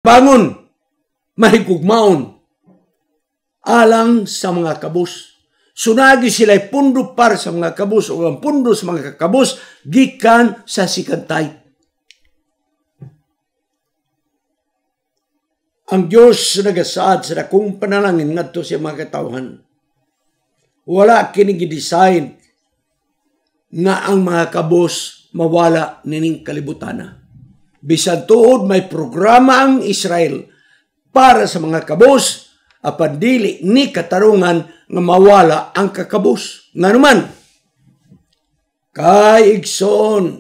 bangon, mahigugmaon, alang sa mga kabus. Sunagi sila'y pundo para sa mga kabus o ang pundo sa mga kabus gikan sa sikantay. Ang Diyos nagasaad sa dakong panalangin ngadto sa mga katawhan. Wala kini gidesign nga ang mga kabus mawala nining kalibutana. Bisan tuod may programa ang Israel para sa mga kabus apan dili ni katarungan nga mawala ang kakabus. Nga naman, kay igsoon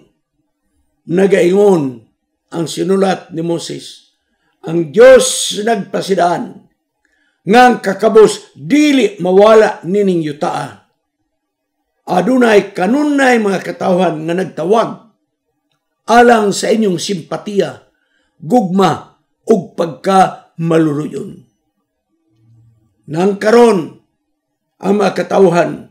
nagaingon ang sinulat ni Moses, ang Diyos nagpasidaan nga ang kakabus dili mawala nining yutaa. Adunay kanunay mga katawhan nga nagtawag alang sa inyong simpatiya, gugma ug pagka maluluyon. Nang karon ang mga katawhan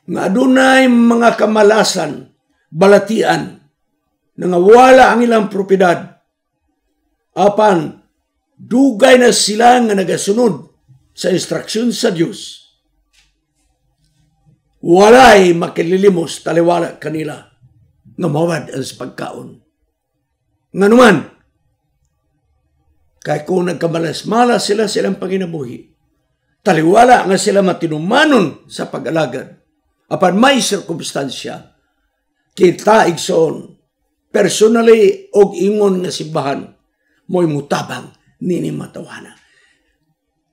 nga adunay mga kamalasan, balatian, nga wala ang ilang propiedad, apan dugay na sila nga nagasunod sa instruksyon sa Diyos, walay makililimos taliwala kanila nga mawad ang pagkaon. Nga naman, kaya kung nagkamalas-malas sila silang panginabuhi, taliwala nga sila matinumanon sa pag-alagad, apan may sirkumstansya, kita igsoon, personally og ingon nga simbahan, mo'y mutabang nini matawana.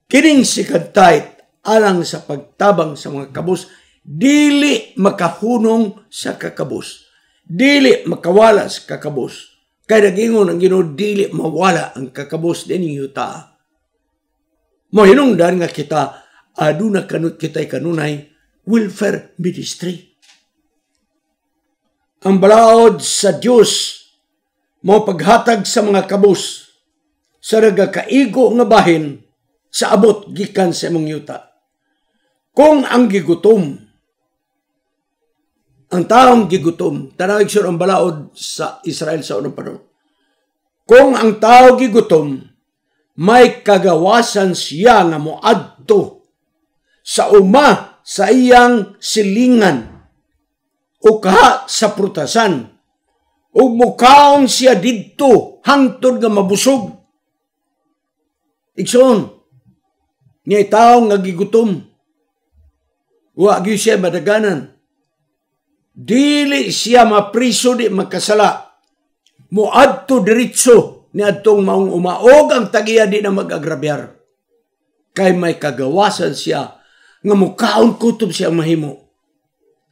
Kining sikantayt alang sa pagtabang sa mga kabus, dili makahunong sa kakabus. Dili makawala sa kakabus. Kaya nagingon ang Ginoo, dili mawala ang kakabus din yung yuta. Mahinungdan nga kita, aduna kanut kita'y kanunay, welfare ministry. Ang balaod sa Diyos, mo paghatag sa mga kabus, sa nagakaigo nga bahin, sa abot gikan sa imong yuta. Kung ang gigutom, ang taong gigutom, tanawig siya ang balaod sa Israel sa unang panahon. Kung ang tao gigutom, may kagawasan siya nga moadto sa uma sa iyang silingan o kaha sa prutasan o mukaon siya didto hangtod nga mabusog. Igsoon, niya tao nga gigutom, wagi siya madaganan. Dili siya mapriso, di makasala. Muadto diritso ni adtong maong umaog ang tagiya di na mag-agrabyar. Kay may kagawasan siya nga mukaon kutob siya mahimo.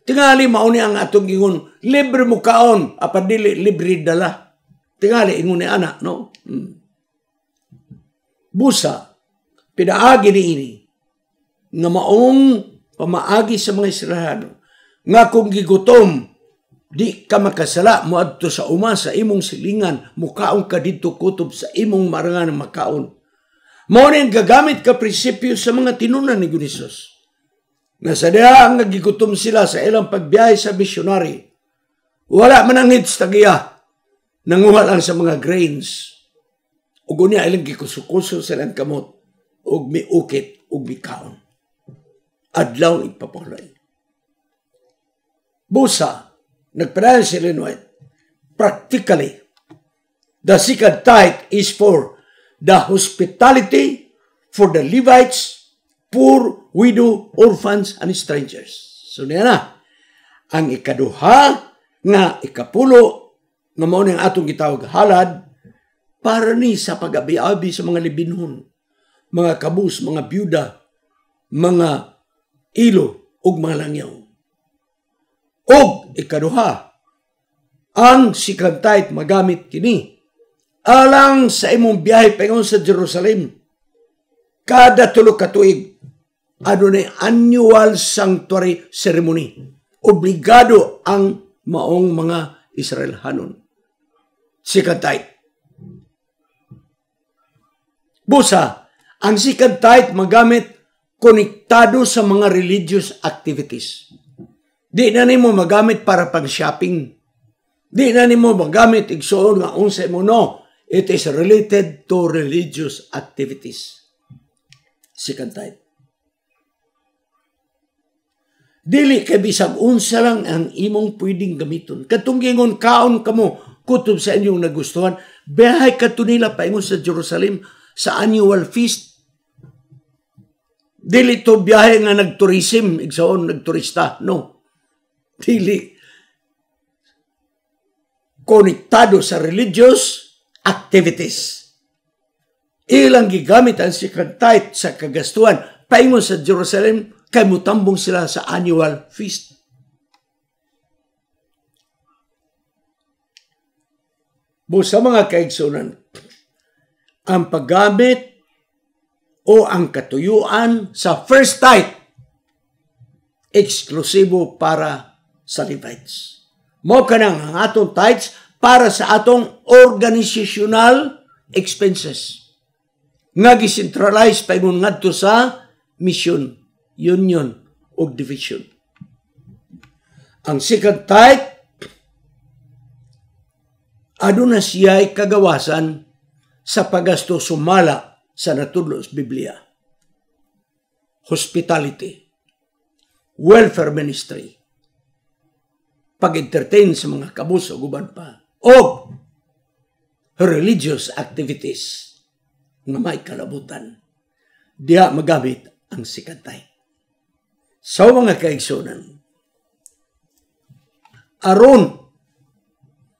Tingali mauni ang atong ingon, libre mukaon, apan dili libre dala. Tingali ingon ni anak, no? Busa, pinaagi ni ini, nga maong pamaagi sa mga Israelano, nga kung gigutom, di ka makasala mo adto sa uma sa imong silingan, mukaon ka dito kutob sa imong marangan makaon. Mao ning gagamit ka prinsipyo sa mga tinunan ni Gunisos. Nga sa diha nga gigutom sila sa ilang pagbiyahe sa missionary, wala man ang hits tagiya, nanguha lang sa mga grains. Ug unya ilang gikusukuso silang kamot, ug miukit, ug mikaon. Adlaw ipapulay. Busa, nagpadayon si Ellen White, practically, the second tithe is for the hospitality for the Levites, poor, widow, orphans, and strangers. So niya na, ang ikaduha nga ikapulo, nga mao ning atong gitawag halad, para ni sa pag-abi-abi sa mga libinhon, mga kabus, mga byuda, mga ilo, ug mga langyaw. Og ikaduha, ang sikantayt magamit kini alang sa imong biyahe paingon sa Jerusalem. Kada tulo ka tuig, adunay annual sanctuary ceremony. Obligado ang maong mga Israelhanon. Sikantayt. Busa, ang sikantayt magamit konektado sa mga religious activities. Di na nimo magamit para pang-shopping. Di na nimo magamit igsoon nga unsa mo no. It is related to religious activities. Second type. Dili kay bisag unsa lang ang imong pwedeng gamiton. Katong gingon kaon kamo kutob sa inyong nagustuhan, biyahe kadto nila paingon sa Jerusalem sa annual feast. Dili to biyahe nga nagtourism, igsoon nagturista, no. Dili konektado sa religious activities. Ilang gigamit ang second tithe sa kagastuhan paingon sa Jerusalem kay mutambong sila sa annual feast. Sa mga kaigsunan, ang paggamit o ang katuyuan sa first tithe eksklusibo para sa Levites. Mao kanang ang atong tithes para sa atong organizational expenses. Nga gisentralize paingon ngadto sa mission, union o division. Ang second tithe aduna siya'y kagawasan sa paggasto sumala sa natudlo sa Biblia. Hospitality, welfare ministry, pag-entertain sa mga kabus o guban pa, o religious activities na may kalabutan. Diya magamit ang second tithe. Sa mga kaigsunan, aron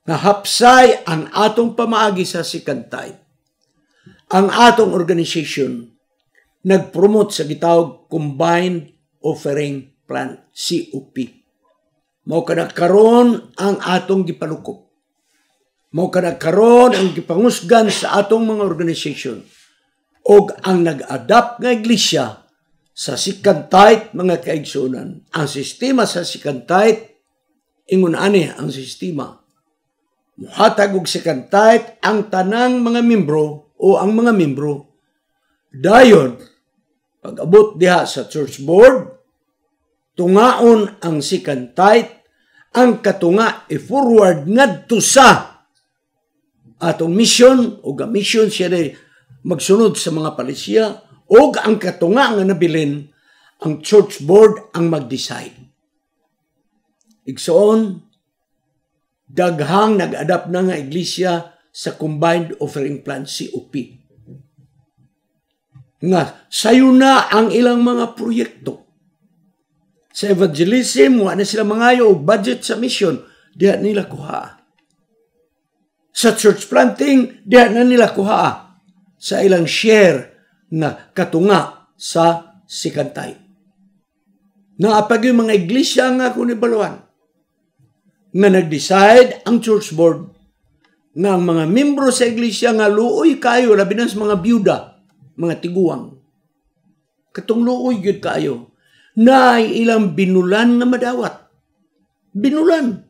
na hapsay ang atong pamaagi sa second tithe, ang atong organization nag-promote sa gitawag Combined Offering Plan, COP. Mao ka nagkaroon ang atong gipalukop. Mao ka nagkaroon ang gipangusgan sa atong mga organization. O ang nag-adapt nga iglesia sa second tithe, mga kaigsunan. Ang sistema sa second tithe, ingon ani ang sistema. Muhatag og second tithe ang tanang mga membro o ang mga membro. Dayon, pag-abot diha sa church board, tungaon ang second tithe, ang katunga i-forward ngadto sa atong mission o mission siya na magsunod sa mga palisiya o ang katunga nga nabilin ang church board ang mag-decide. Igsoon, daghang nag-adapt na nga iglesia sa Combined Offering Plan, COP. Nga, sayo na ang ilang mga proyekto. Sa evangelism, wala na sila mangayo o budget sa mission, diha nila kuha. Sa church planting, diha na nila kuha sa ilang share na katunga sa second tithe. Naapag yung mga iglesia nga kunibaluan nga nag-decide ang church board nga ang mga membro sa iglesia nga luoy kayo, labi na sa mga byuda, mga tiguang. Katong luoy yun kayo, na ilang binulan na madawat. Binulan.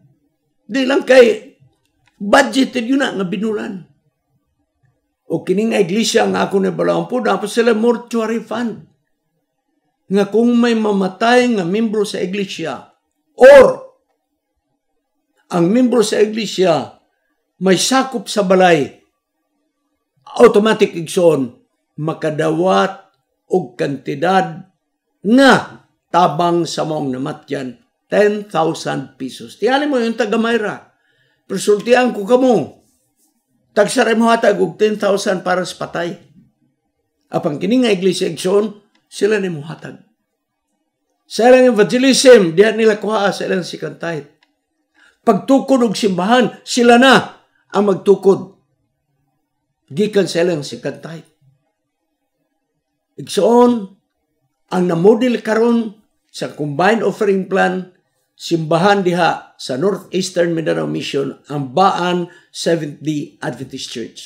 Di lang kay budgeted yun na nga binulan. O kining iglesia nga ako na balawang po, dapat sila mortuary fund. Nga kung may mamatay nga membro sa iglesia or ang membro sa iglesia may sakop sa balay, automatic igsoon, makadawat og kantidad nga tabang sa mong namatyan, 10,000 pesos. Tiyali mo yung taga-Mayra. Persultihan ko kamo. Tagsaray mo hatag og 10,000 para sa patay. Apang kini nga iglesia igsoon, sila ni mo hatag. Sa ilang evangelism, diyan nila kuha sa ilang second tithe. Pagtukod og simbahan, sila na ang magtukod. Gikan sa ilang second tithe. Igsoon, ang namodel karon sa Combined Offering Plan, simbahan diha sa Northeastern Mindanao Mission, ang Baan Seventh-day Adventist Church.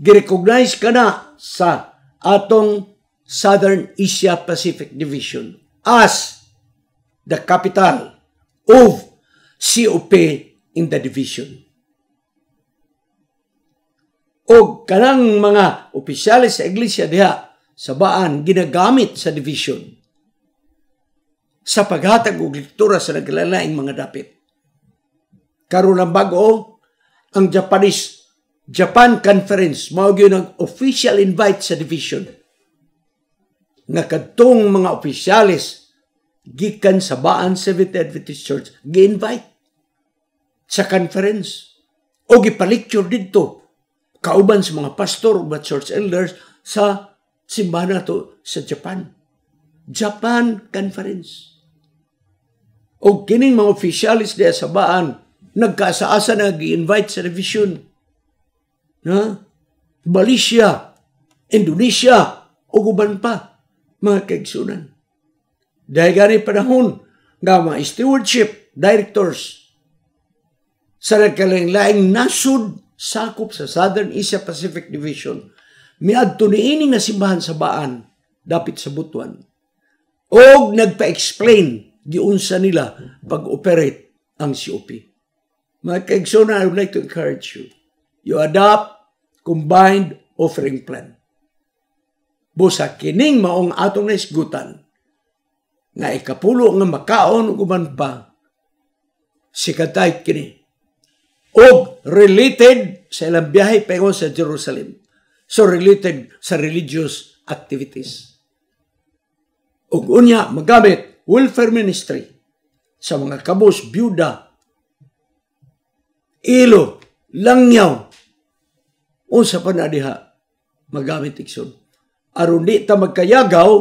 Girecognize ka na sa atong Southern Asia Pacific Division as the capital of COP in the division. O kanang mga opisyalis sa iglesia diha sa Baan ginagamit sa division sa paghatag og lektura sa naglalayng mga dapit. Karon ang bago, ang Japanese Japan Conference, mao gyud ang official invite sa division. Nga kadtong mga opisyalis gikan sa Baan Seventh Adventist Church gi-invite sa conference o gipa-lecture didto kauban sa mga pastor o church elders sa simbahan nato sa Japan. Japan Conference. O kining mga opisyalis diya sa Baan nagkaasa-asa na gi-invite sa division. Malaysia, Indonesia, o guban pa, mga kaigsunan. Dahil gani panahon nga mga stewardship directors sa nagkalaing-laing nasud sakop sa Southern Asia Pacific Division, miadto niining nga simbahan sa Baan, dapit sa Butuan. O nagpa-explain giunsa nila pag-operate ang COP. Mga kaigsunan, I would like to encourage you. You adopt combined offering plan. Busa kining maong atong naisgutan nga ikapulo nga makaon uban pa si katay kini og related sa ilang biyahe paingon sa Jerusalem. So related sa religious activities. Og unya magamit welfare ministry sa mga kabus, byuda, ilo, langyaw, unsa pa na diha magamit ikson. Aron di ta magkayagaw,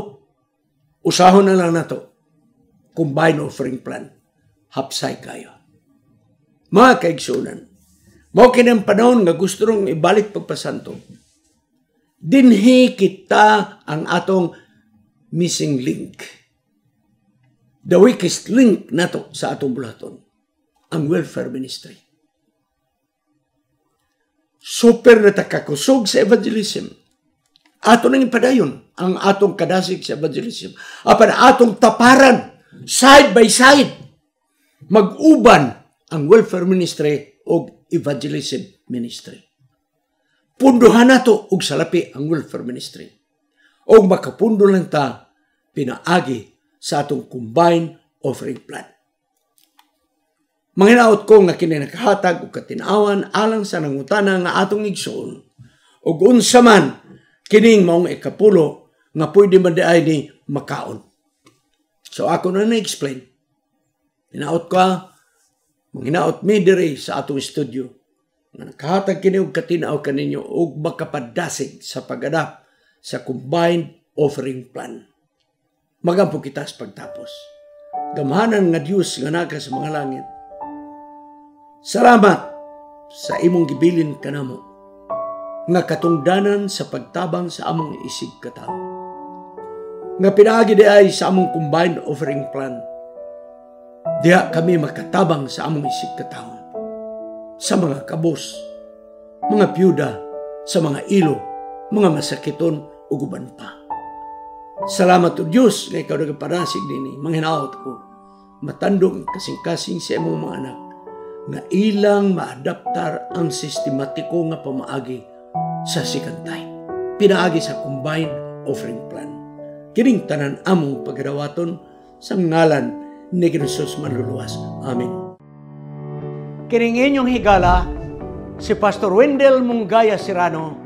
usahon na lang nato combined offering plan. Hapsay kayo. Mga kaigsunan, mao kinang panahon nga gusto rong ibalik pagpasanto. Dinhi kita ang atong missing link. The weakest link nato sa atong bulaton, ang welfare ministry. Super na takakusog sa evangelism. Ato nang ipadayon ang atong kadasig sa evangelism. Apan atong taparan, side by side, mag-uban ang welfare ministry o evangelism ministry. Punduhan nato og salapi ang welfare ministry. O makapundo lang ta pinaagi sa atong combined offering plan. Manginaot ko nga kini nakahatag o katinawan alang sa nangutana nga atong igsoon. O unsa man kining maong ikapulo nga pwede man diay ni makaon. So ako na na-explain. Hinaot ka, manginaot mi diri sa atong studio. Nga nakahatag kini og katinaw kaninyo og makapadasig sa pag-adapt sa combined offering plan. Magampo kita sa pagtapos. Gamahanan nga Diyos nga naga sa mga langit. Salamat sa imong gibilin kanamo nga katungdanan sa pagtabang sa among isig katawo. Nga pinaagi di ay sa among combined offering plan. Diha kami makatabang sa among isig katawo. Sa mga kabos, mga piyuda, sa mga ilo, mga masakiton o guban pa. Salamat o Diyos nga ikaw nagaparasig din manghinaot ko. Matandog kasing-kasing sa imong mga anak nga ilang maadaptar ang sistematiko nga pamaagi sa sikantay. Pinaagi sa combined offering plan. Kining tanan among pagdawaton sa ngalan ni Jesus manluluwas. Amen. Kining inyong higala si Pastor Wendell Munggaya Serrano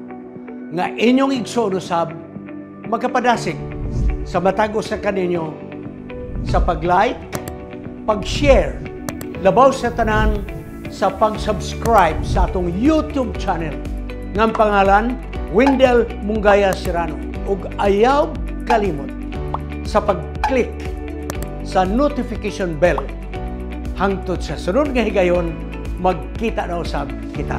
nga inyong igsoon usab magkapadasig sa matag sa kaninyo sa pag-like, pag-share, labaw sa tanan sa pag-subscribe sa atong YouTube channel ng pangalan Wendell Munggaya Serrano ug ayaw kalimot sa pag-click sa notification bell hangtod sa sunod nga higayon magkita na usab kita.